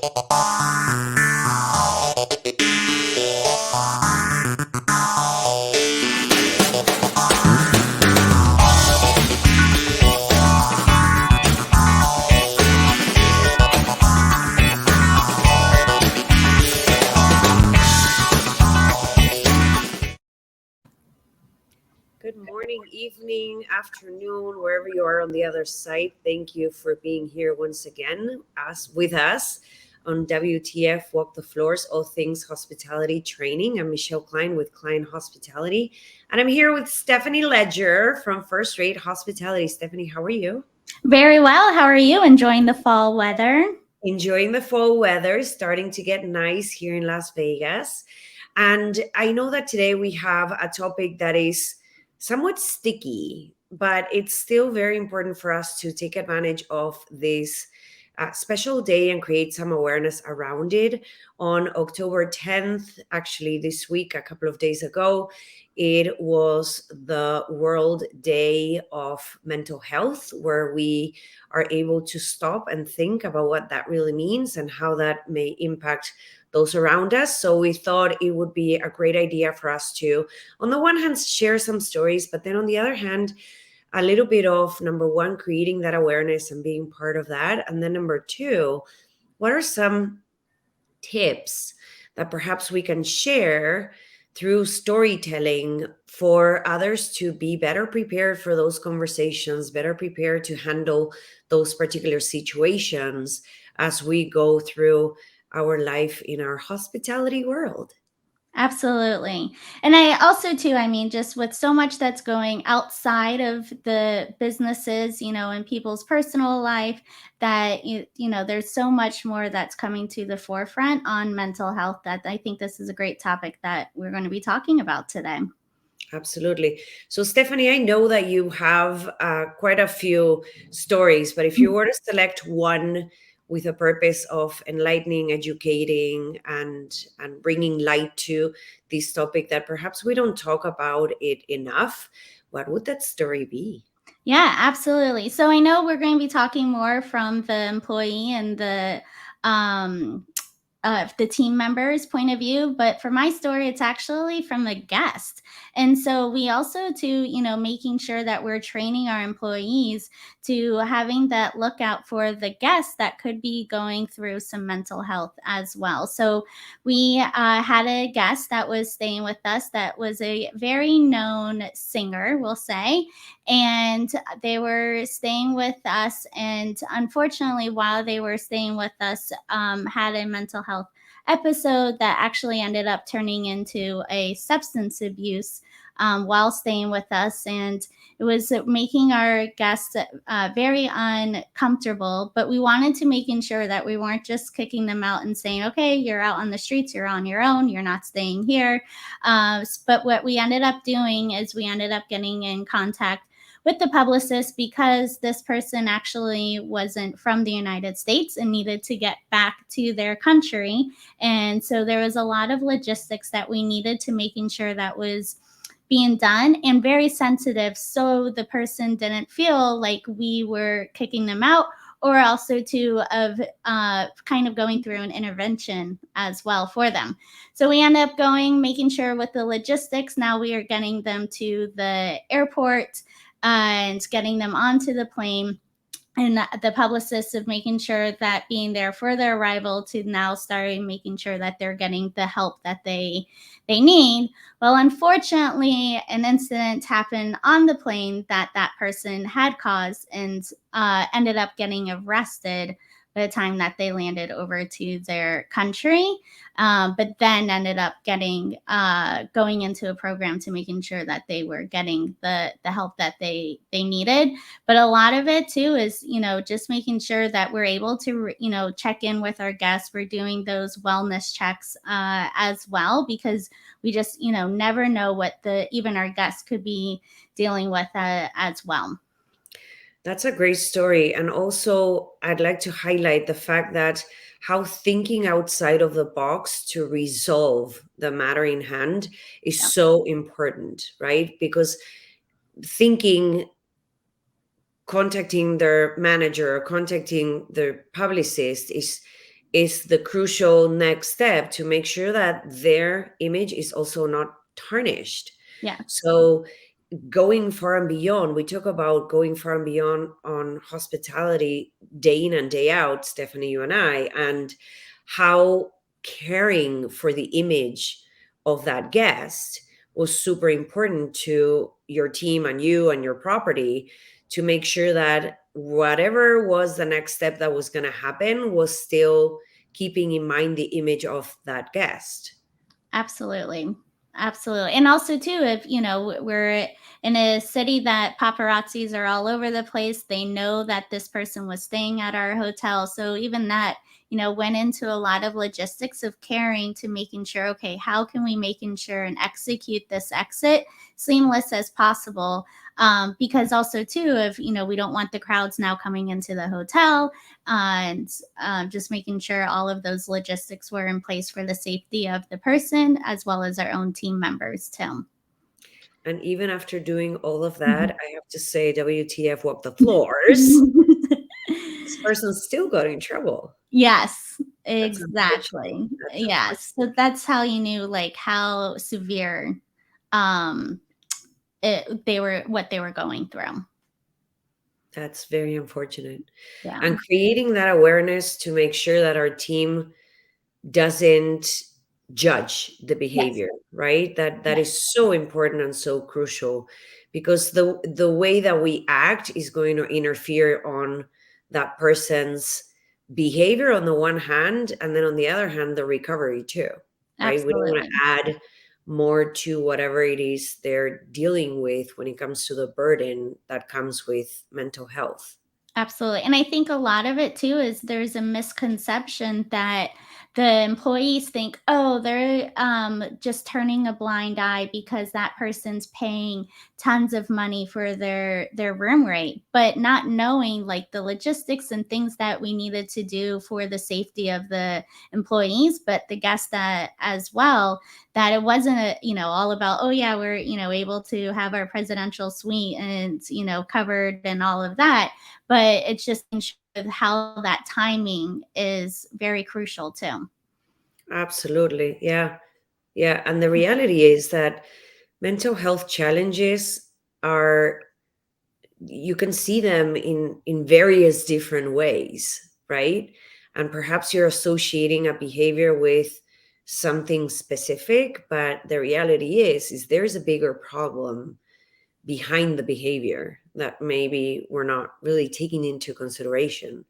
Good morning, evening, afternoon, wherever you are on the other side. Thank you for being here once again with us on WTF Walk the Floors, all things hospitality training. I'm Michelle Klein with Klein Hospitality, and I'm here with Stephanie Ledger from First Rate Hospitality. Stephanie, how are you? Very well. How are you? Enjoying the fall weather? Enjoying the fall weather, starting to get nice here in Las Vegas. And I know that today we have a topic that is somewhat sticky, but it's still very important for us to take advantage of this special day and create some awareness around it. On October 10th, actually this week, a couple of days ago, it was the World Day of Mental Health, where we are able to stop and think about what that really means and how that may impact those around us. So we thought it would be a great idea for us to, on the one hand, share some stories, but then on the other hand, a little bit of, number one, creating that awareness and being part of that. And then number two, what are some tips that perhaps we can share through storytelling for others to be better prepared for those conversations, better prepared to handle those particular situations as we go through our life in our hospitality world? Absolutely. And I also, too, just with so much that's going outside of the businesses, in people's personal life, that, there's so much more that's coming to the forefront on mental health that I think this is a great topic that we're going to be talking about today. Absolutely. So, Stephanie, I know that you have quite a few stories, but if you were to select one with a purpose of enlightening, educating, and bringing light to this topic that perhaps we don't talk about it enough, what would that story be? Yeah, absolutely. So I know we're going to be talking more from the employee and um, the team members' point of view, but for my story, it's actually from the guest. And so we also, to, making sure that we're training our employees to having that lookout for the guests that could be going through some mental health as well. So we had a guest that was staying with us that was a very known singer, we'll say, and they were staying with us. And unfortunately, while they were staying with us, had a mental health episode that actually ended up turning into a substance abuse while staying with us. And it was making our guests very uncomfortable, but we wanted to making sure that we weren't just kicking them out and saying, okay, you're out on the streets, you're on your own, you're not staying here. But what we ended up doing is we ended up getting in contact with the publicist, because this person actually wasn't from the United States and needed to get back to their country. And so there was a lot of logistics that we needed to making sure that was being done, and very sensitive, so the person didn't feel like we were kicking them out, or also to of kind of going through an intervention as well for them. So we end up making sure with the logistics, now we are getting them to the airport and getting them onto the plane, and the publicists of making sure that being there for their arrival, to now starting making sure that they're getting the help that they need. Well, unfortunately, an incident happened on the plane that person had caused, and ended up getting arrested by the time that they landed over to their country. But then ended up going into a program to making sure that they were getting the help that they needed. But a lot of it too is, just making sure that we're able to, check in with our guests. We're doing those wellness checks as well, because we just, never know what even our guests could be dealing with as well. That's a great story. And also, I'd like to highlight the fact that how thinking outside of the box to resolve the matter in hand is Yeah. so important, right? Because thinking, contacting their manager, contacting their publicist is the crucial next step to make sure that their image is also not tarnished. Yes, So going far and beyond, we talk about going far and beyond on hospitality day in and day out, Stephanie, you and I, and how caring for the image of that guest was super important to your team and you and your property, to make sure that whatever was the next step that was going to happen was still keeping in mind the image of that guest. absolutely. Absolutely. And also too, if we're in a city that paparazzis are all over the place, they know that this person was staying at our hotel. So even that, went into a lot of logistics of caring to making sure, okay, how can we making sure and execute this exit seamless as possible? Because also too, if we don't want the crowds now coming into the hotel, and just making sure all of those logistics were in place for the safety of the person as well as our own team members too. And even after doing all of that, I have to say, WTF, walk the floors. This person still got in trouble. Yes, That's unfortunate. exactly. That's Yes, unfortunate. so that's how you knew like how severe um they were, what they were going through. That's very unfortunate. Yeah. And creating that awareness to make sure that our team doesn't judge the Yes. behavior, right? That Yes. is so important and so crucial, because the way that we act is going to interfere on that person's behavior on the one hand, and then on the other hand the recovery too, right? We don't want Absolutely. to add more to whatever it is they're dealing with when it comes to the burden that comes with mental health. Absolutely. And I think a lot of it too is there's a misconception that the employees think, oh, they're just turning a blind eye because that person's paying tons of money for their room rate, but not knowing like the logistics and things that we needed to do for the safety of the employees, but the guests that as well, that it wasn't all about, oh yeah, we're able to have our presidential suite and covered and all of that, but it's just how that timing is very crucial too. Absolutely. Yeah. Yeah. And the reality is that mental health challenges are, you can see them in various different ways, right? And perhaps you're associating a behavior with something specific, but the reality is there's a bigger problem behind the behavior that maybe we're not really taking into consideration.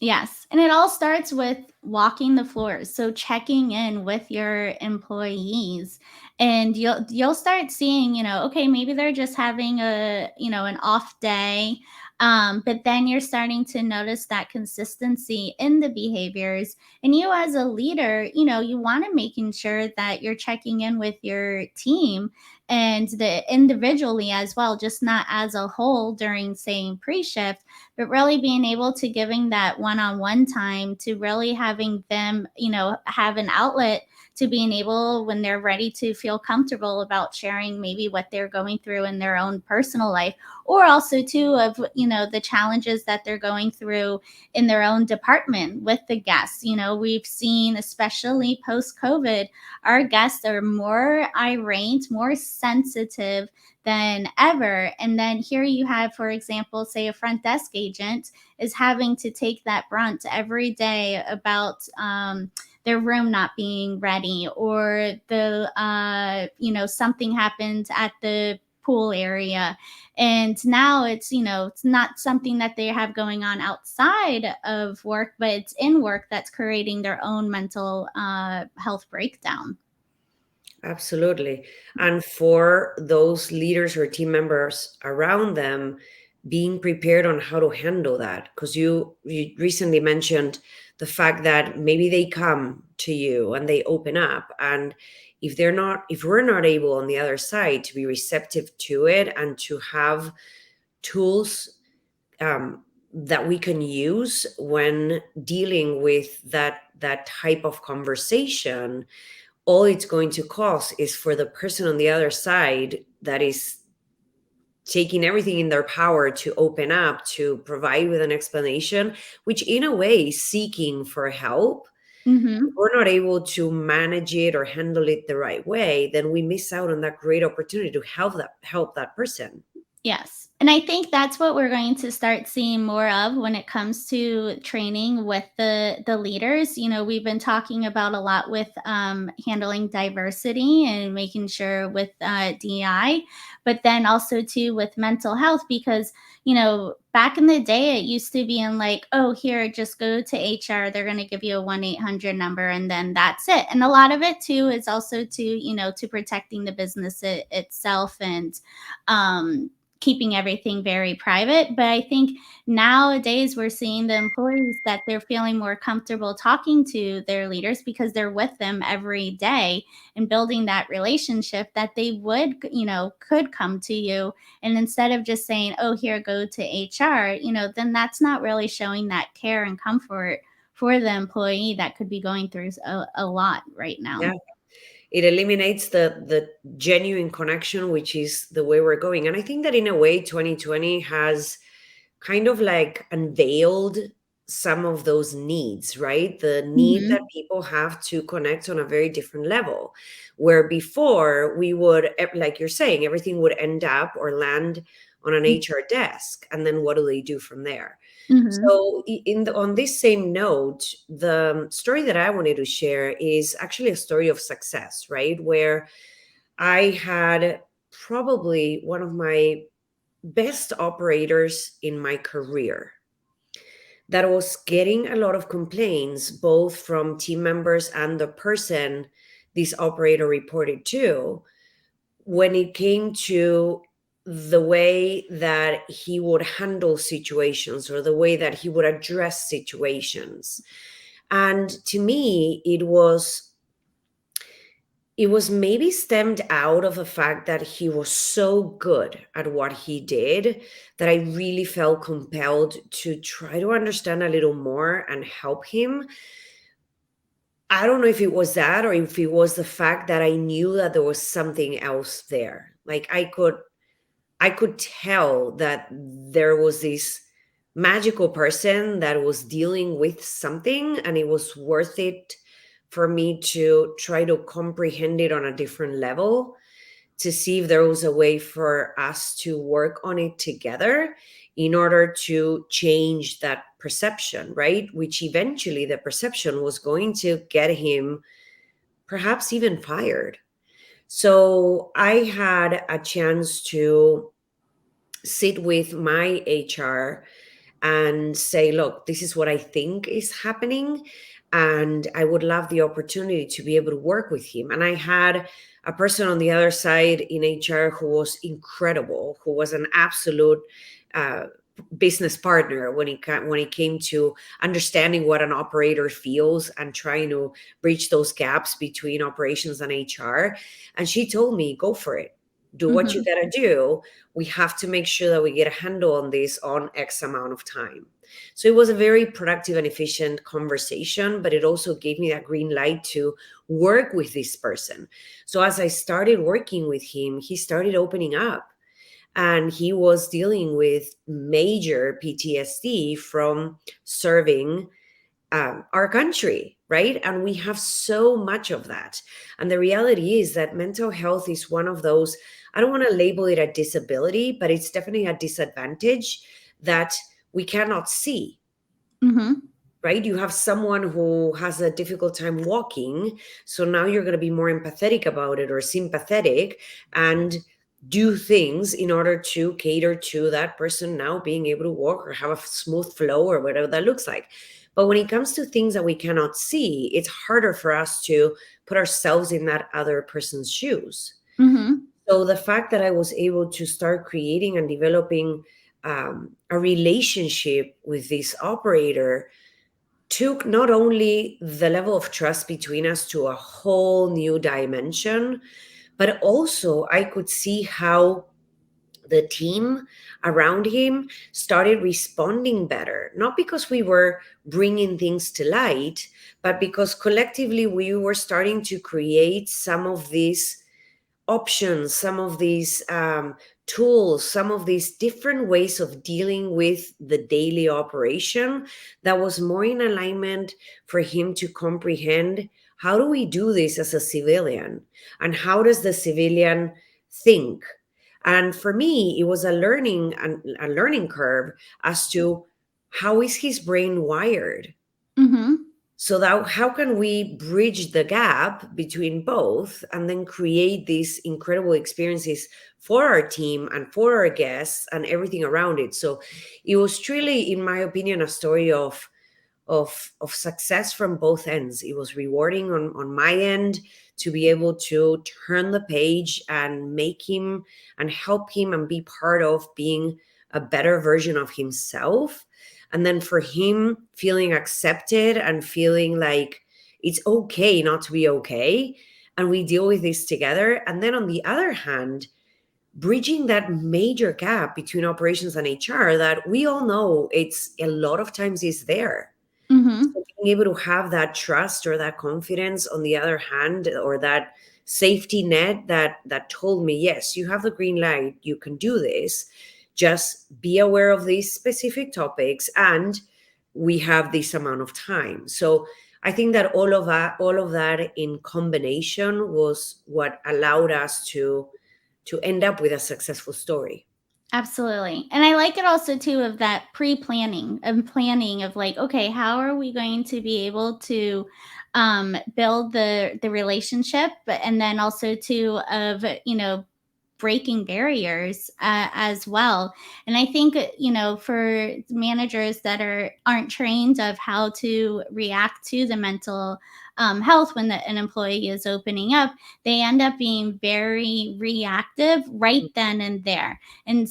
Yes, and it all starts with walking the floors. So checking in with your employees, and you'll start seeing, okay, maybe they're just having an off day. But then you're starting to notice that consistency in the behaviors. And you as a leader, you want to making sure that you're checking in with your team and the individually as well, just not as a whole during saying pre-shift, but really being able to giving that one-on-one time to really having them have an outlet to being able when they're ready to feel comfortable about sharing maybe what they're going through in their own personal life, or also too of the challenges that they're going through in their own department with the guests. We've seen, especially post COVID, our guests are more irate, more sensitive than ever. And then here you have, for example, say a front desk agent is having to take that brunt every day about their room not being ready, or something happened at the pool area, and now it's not something that they have going on outside of work, but it's in work that's creating their own mental health breakdown. Absolutely. And for those leaders or team members around them, being prepared on how to handle that. Because you recently mentioned the fact that maybe they come to you and they open up. And if we're not able on the other side to be receptive to it and to have tools that we can use when dealing with that type of conversation, all it's going to cause is for the person on the other side that is taking everything in their power to open up, to provide with an explanation, which in a way is seeking for help. If Mm-hmm. we're not able to manage it or handle it the right way, then we miss out on that great opportunity to help that person. Yes. And I think that's what we're going to start seeing more of when it comes to training with the leaders. You know, we've been talking about a lot with handling diversity and making sure with DI, but then also too with mental health, because you know back in the day it used to be in like, oh, here, just go to HR, they're going to give you a 1-800 number and then that's it. And a lot of it too is also to, you know, to protecting the business itself and keeping everything very private. But I think nowadays we're seeing the employees that they're feeling more comfortable talking to their leaders because they're with them every day and building that relationship, that they would, you know, could come to you. And instead of just saying, oh, here, go to HR, you know, then that's not really showing that care and comfort for the employee that could be going through a lot right now. Yeah. It eliminates the genuine connection, which is the way we're going. And I think that in a way 2020 has kind of like unveiled some of those needs, right? The need that Hmm. people have to connect on a very different level. Where before we would, like you're saying, everything would end up or land on an HR desk. And then what do they do from there? Hmm. So, on this same note, the story that I wanted to share is actually a story of success, right? Where I had probably one of my best operators in my career that was getting a lot of complaints, both from team members and the person this operator reported to, when it came to the way that he would handle situations or the way that he would address situations. And to me, it was maybe stemmed out of the fact that he was so good at what he did that I really felt compelled to try to understand a little more and help him. I don't know if it was that or if it was the fact that I knew that there was something else there. Like I could tell that there was this magical person that was dealing with something, and it was worth it for me to try to comprehend it on a different level, to see if there was a way for us to work on it together in order to change that perception, right? Which eventually the perception was going to get him perhaps even fired. So I had a chance to sit with my HR and say, look, this is what I think is happening. And I would love the opportunity to be able to work with him. And I had a person on the other side in HR who was incredible, who was an absolute uh, business partner when it came to understanding what an operator feels and trying to bridge those gaps between operations and HR. And she told me, go for it. Do what you Hmm. gotta do. We have to make sure that we get a handle on this on X amount of time. So it was a very productive and efficient conversation, but it also gave me that green light to work with this person. So as I started working with him, he started opening up, and he was dealing with major PTSD from serving our country, right? And we have so much of that. And the reality is that mental health is one of those, I don't want to label it a disability, but it's definitely a disadvantage that we cannot see, Hmm. right? You have someone who has a difficult time walking. So now you're going to be more empathetic about it or sympathetic and do things in order to cater to that person now being able to walk or have a smooth flow or whatever that looks like. But when it comes to things that we cannot see, it's harder for us to put ourselves in that other person's shoes. Hmm. So the fact that I was able to start creating and developing a relationship with this operator took not only the level of trust between us to a whole new dimension, but also I could see how the team around him started responding better, not because we were bringing things to light, but because collectively we were starting to create some of these options, some of these tools, some of these different ways of dealing with the daily operation that was more in alignment for him to comprehend how do we do this as a civilian, and how does the civilian think. And for me, it was a learning curve as to how is his brain wired, Mm-hmm. so that how can we bridge the gap between both and then create these incredible experiences for our team and for our guests and everything around it. So it was truly, in my opinion, a story of success from both ends. It was rewarding on my end to be able to turn the page and make him and help him and be part of being a better version of himself. And then for him feeling accepted and feeling like it's okay not to be okay. And we deal with this together. And then on the other hand, bridging that major gap between operations and HR that we all know it's a lot of times is there. Mm-hmm. So being able to have that trust or that confidence on the other hand, or that safety net that told me, yes, you have the green light, you can do this. Just be aware of these specific topics, and we have this amount of time. So I think that all of that in combination was what allowed us to end up with a successful story. Absolutely. And I like it also too of that pre-planning and planning of like, okay, how are we going to be able to build the relationship, and then also too of, breaking barriers as well. And I think, for managers that aren't trained of how to react to the mental health when an employee is opening up, they end up being very reactive right then and there, and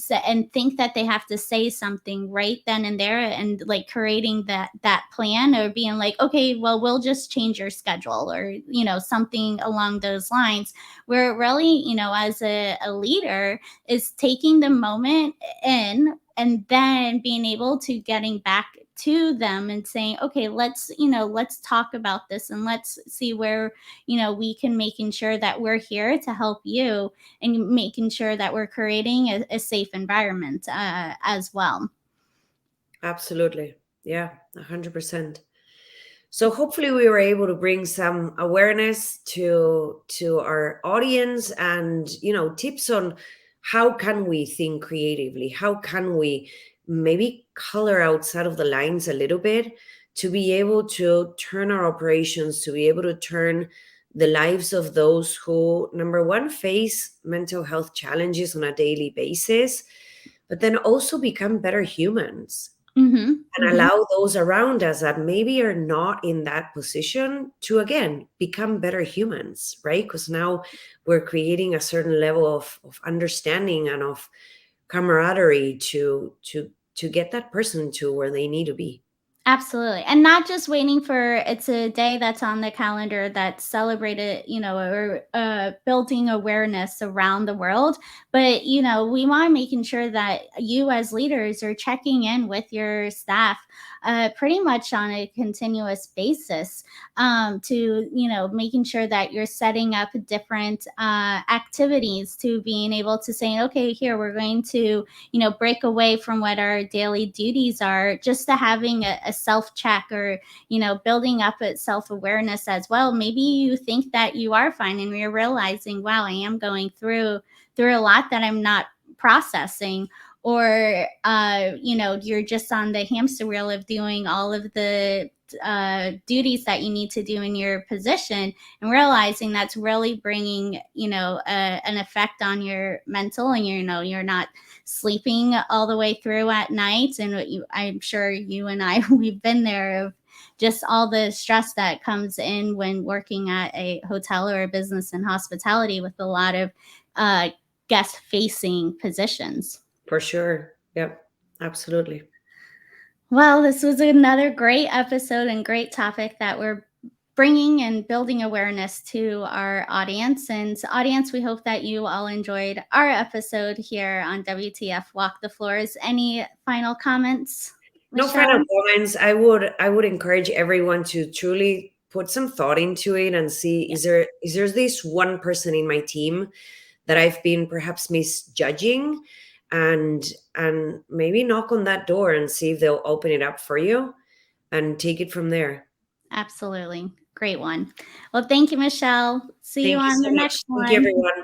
think that they have to say something right then and there, and like creating that plan, or being like, okay, well, we'll just change your schedule, or something along those lines, where really, as a leader, is taking the moment in, and then being able to getting back to them and saying, okay, let's talk about this, and let's see where we can, making sure that we're here to help you, and making sure that we're creating a safe environment as well. Absolutely. Yeah, 100%. So hopefully we were able to bring some awareness to our audience, and tips on how can we think creatively, how can we maybe color outside of the lines a little bit to be able to turn our operations, to be able to turn the lives of those who, number one, face mental health challenges on a daily basis, but then also become better humans Mm-hmm. and Mm-hmm. allow those around us that maybe are not in that position to again become better humans, right? Because now we're creating a certain level of understanding and of camaraderie to get that person to where they need to be. Absolutely. And not just waiting for it's a day that's on the calendar that's celebrated, or building awareness around the world. But, we want making sure that you as leaders are checking in with your staff pretty much on a continuous basis, to, making sure that you're setting up different activities, to being able to say, okay, here, we're going to break away from what our daily duties are, just to having a self check, or building up a self awareness as well. Maybe you think that you are fine, and you're realizing, wow, I am going through a lot that I'm not processing, or you're just on the hamster wheel of doing all of the duties that you need to do in your position, and realizing that's really bringing an effect on your mental, and you're not sleeping all the way through at night. And I'm sure you and I we've been there, of just all the stress that comes in when working at a hotel or a business in hospitality with a lot of uh, guest facing positions. For sure. Yep. Absolutely. Well, this was another great episode and great topic that we're bringing and building awareness to our audience. And audience, we hope that you all enjoyed our episode here on WTF Walk the Floors. Any final comments, No final Michelle? comments. I would encourage everyone to truly put some thought into it and see, Yeah. is there this one person in my team that I've been perhaps misjudging, and maybe knock on that door and see if they'll open it up for you and take it from there. Absolutely. Great one. Well, thank you, Michelle. See you Thank you on so the much. next Thank you, one. everyone.